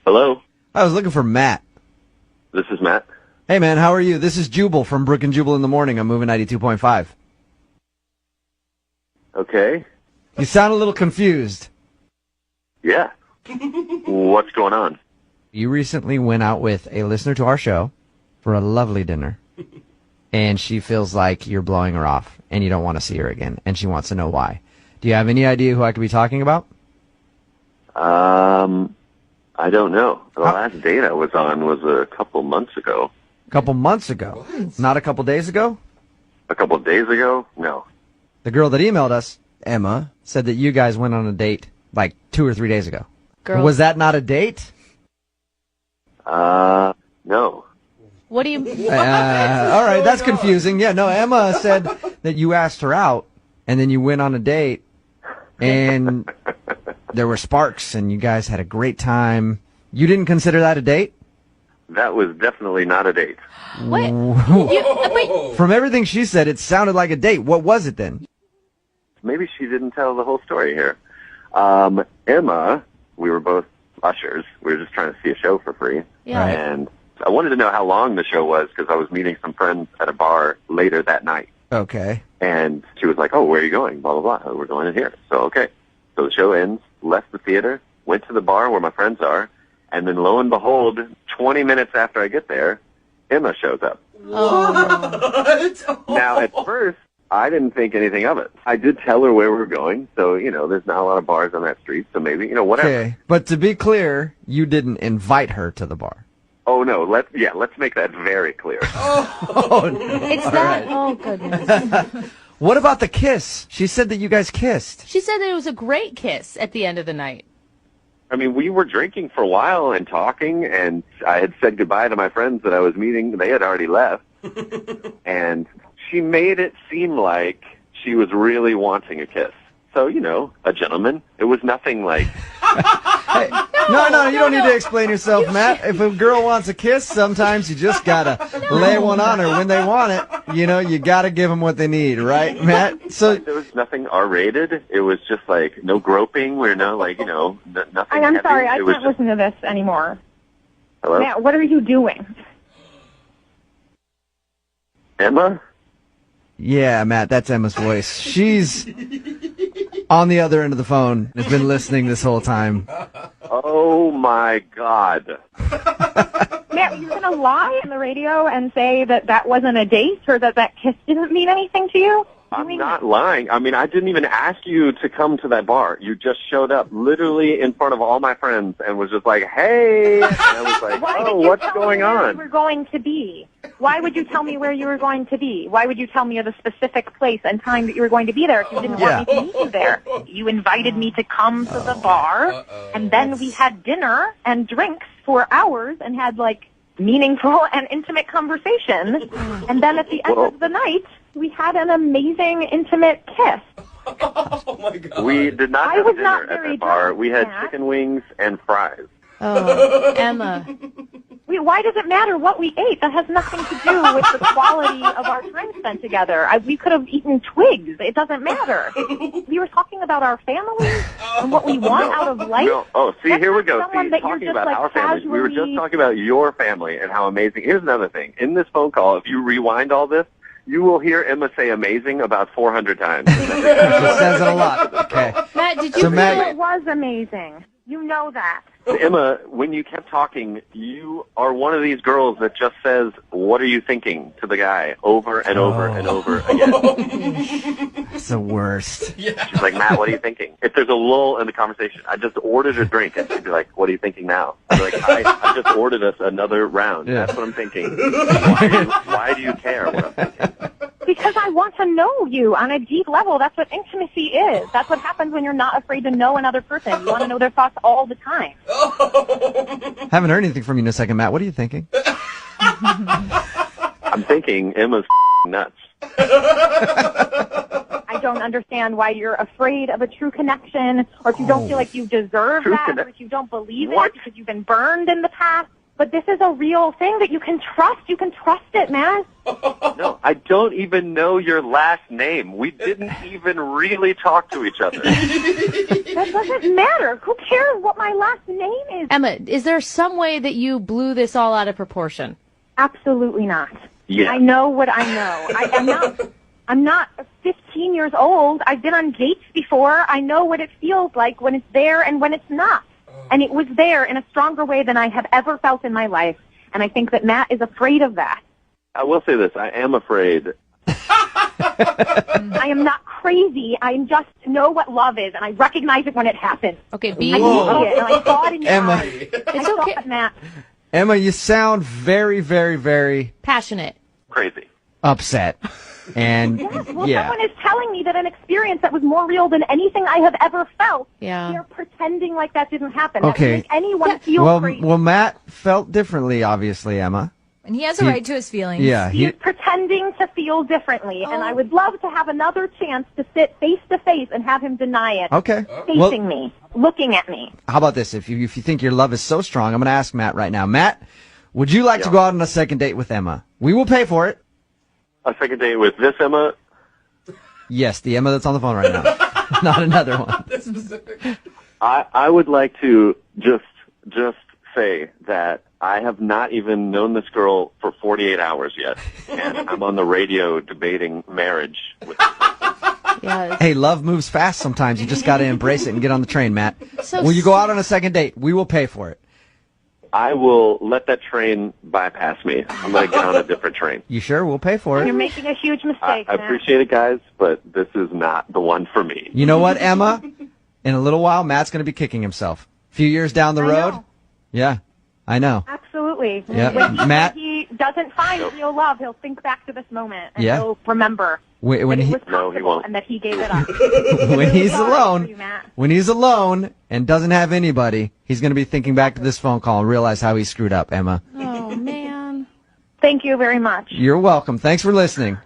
Hello? I was looking for Matt. This is Matt. Hey, man, how are you? This is Jubal from Brook and Jubal in the Morning. I'm moving 92.5. Okay. You sound a little confused. Yeah. What's going on? You recently went out with a listener to our show for a lovely dinner, and she feels like you're blowing her off, and you don't want to see her again, and she wants to know why. Do you have any idea who I could be talking about? I don't know. The last date I was on was a couple months ago. A couple months ago? What? Not a couple days ago? A couple days ago? No. The girl that emailed us, Emma, said that you guys went on a date like 2 or 3 days ago. Was that not a date? No. What do you mean? All right, that's confusing. Yeah, no, Emma said that you asked her out, and then you went on a date, and there were sparks, and you guys had a great time. You didn't consider that a date? That was definitely not a date. What? Wait. From everything she said, it sounded like a date. What was it then? Maybe she didn't tell the whole story here. Emma, we were both ushers. We were just trying to see a show for free. Yeah. And I wanted to know how long the show was because I was meeting some friends at a bar later that night. Okay. And she was like, oh, where are you going? Blah, blah, blah. We're going in here. So, okay. So the show ends, left the theater, went to the bar where my friends are, and then lo and behold, 20 minutes after I get there, Emma shows up. Oh. Now, at first, I didn't think anything of it. I did tell her where we were going, so, there's not a lot of bars on that street, so maybe, whatever. Okay, but to be clear, you didn't invite her to the bar. Oh, no, let's make that very clear. It's that. Right. Oh, goodness. What about the kiss? She said that you guys kissed. She said that it was a great kiss at the end of the night. I mean, we were drinking for a while and talking, and I had said goodbye to my friends that I was meeting. They had already left. And she made it seem like she was really wanting a kiss. So, a gentleman. It was nothing like... Hey, no, you don't need to explain yourself, Matt. If a girl wants a kiss, sometimes you just gotta lay one on her when they want it. You gotta give them what they need, right, Matt? So there was nothing R-rated. It was just like no groping. We're nothing. I'm sorry, I can't listen to this anymore. Hello, Matt. What are you doing? Emma? Yeah, Matt, that's Emma's voice. She's on the other end of the phone. Has been listening this whole time. Oh my God. Matt, you're gonna lie on the radio and say that wasn't a date or that kiss didn't mean anything to you? I'm not lying. I mean, I didn't even ask you to come to that bar. You just showed up literally in front of all my friends and was just like, hey. And I was like, what's going on? Why you were going to be? Why would you tell me where you were going to be? Why would you tell me of the specific place and time that you were going to be there if you didn't want me to meet you there? You invited me to come to the bar, and then we had dinner and drinks for hours and had, meaningful and intimate conversation. And then at the end of the night, we had an amazing, intimate kiss. Oh, my God. We did not have dinner at that bar. We had chicken wings and fries. Oh, Emma. Why does it matter what we ate? That has nothing to do with the quality of our time spent together. We could have eaten twigs. It doesn't matter. We were talking about our families and what we want out of life. No. Oh, see, That's here we go. someone See, that you're talking just, about our families. We were just talking about your family and how amazing. Here's another thing. In this phone call, if you rewind all this, you will hear Emma say amazing about 400 times. She says it a lot. Okay. Matt, did you So, feel Matt, It was amazing. You know that. Emma, when you kept talking, you are one of these girls that just says, what are you thinking, to the guy over and over and over again. it's the worst. She's like, Matt, what are you thinking? If there's a lull in the conversation, I just ordered a drink, and she'd be like, what are you thinking now? I'd be like, I just ordered us another round. Yeah. That's what I'm thinking. Why do you care what I'm thinking? Because I want to know you on a deep level. That's what intimacy is. That's what happens when you're not afraid to know another person. You want to know their thoughts all the time. Haven't heard anything from you in a second, Matt. What are you thinking? I'm thinking Emma's nuts. I don't understand why you're afraid of a true connection, or if you don't feel like you deserve True that, or if you don't believe What? it because you've been burned in the past. But this is a real thing that you can trust. You can trust it, man. No, I don't even know your last name. We didn't even really talk to each other. That doesn't matter. Who cares what my last name is? Emma, is there some way that you blew this all out of proportion? Absolutely not. Yeah. I know what I know. I'm not 15 years old. I've been on dates before. I know what it feels like when it's there and when it's not. And it was there in a stronger way than I have ever felt in my life. And I think that Matt is afraid of that. I will say this. I am afraid. I am not crazy. I just know what love is, and I recognize it when it happens. Okay, I see it, and I saw it in your Emma. eyes. It's I saw okay. it, Matt. Emma, you sound very, very, very Passionate. Crazy. upset. And Well, yeah. someone is telling me that an experience that was more real than anything I have ever felt. Yeah. They're pretending like that didn't happen. Okay. That would make anyone feel Well, crazy. well, Matt felt differently, obviously, Emma. And he has a right to his feelings. Yeah, He's pretending to feel differently, and I would love to have another chance to sit face to face and have him deny it. okay. Facing me, looking at me. How about this? If you think your love is so strong, I'm going to ask Matt right now. Matt, would you like to go out on a second date with Emma? We will pay for it. A second date with this Emma? Yes, the Emma that's on the phone right now, not another one. I would like to just say that I have not even known this girl for 48 hours yet, and I'm on the radio debating marriage with Yeah. Hey, love moves fast sometimes. You just got to embrace it and get on the train, Matt. So will you go out on a second date? We will pay for it. I will let that train bypass me. I'm going to get on a different train. You sure? We'll pay for You're it. making a huge I mistake, Matt. appreciate it, guys, but this is not the one for me. You know what, Emma? In a little while, Matt's going to be kicking himself. A few years down the I road. know. Yeah, I know. Absolutely. Yeah. When Matt- he doesn't find real love, he'll think back to this moment and Yeah. he'll remember When that it he was No, he possible won't. and that he gave it up. when he's Sorry for alone, you, Matt. when he's alone and doesn't have anybody, he's going to be thinking back to this phone call and realize how he screwed up, Emma. Oh, man. Thank you very much. You're welcome. Thanks for listening.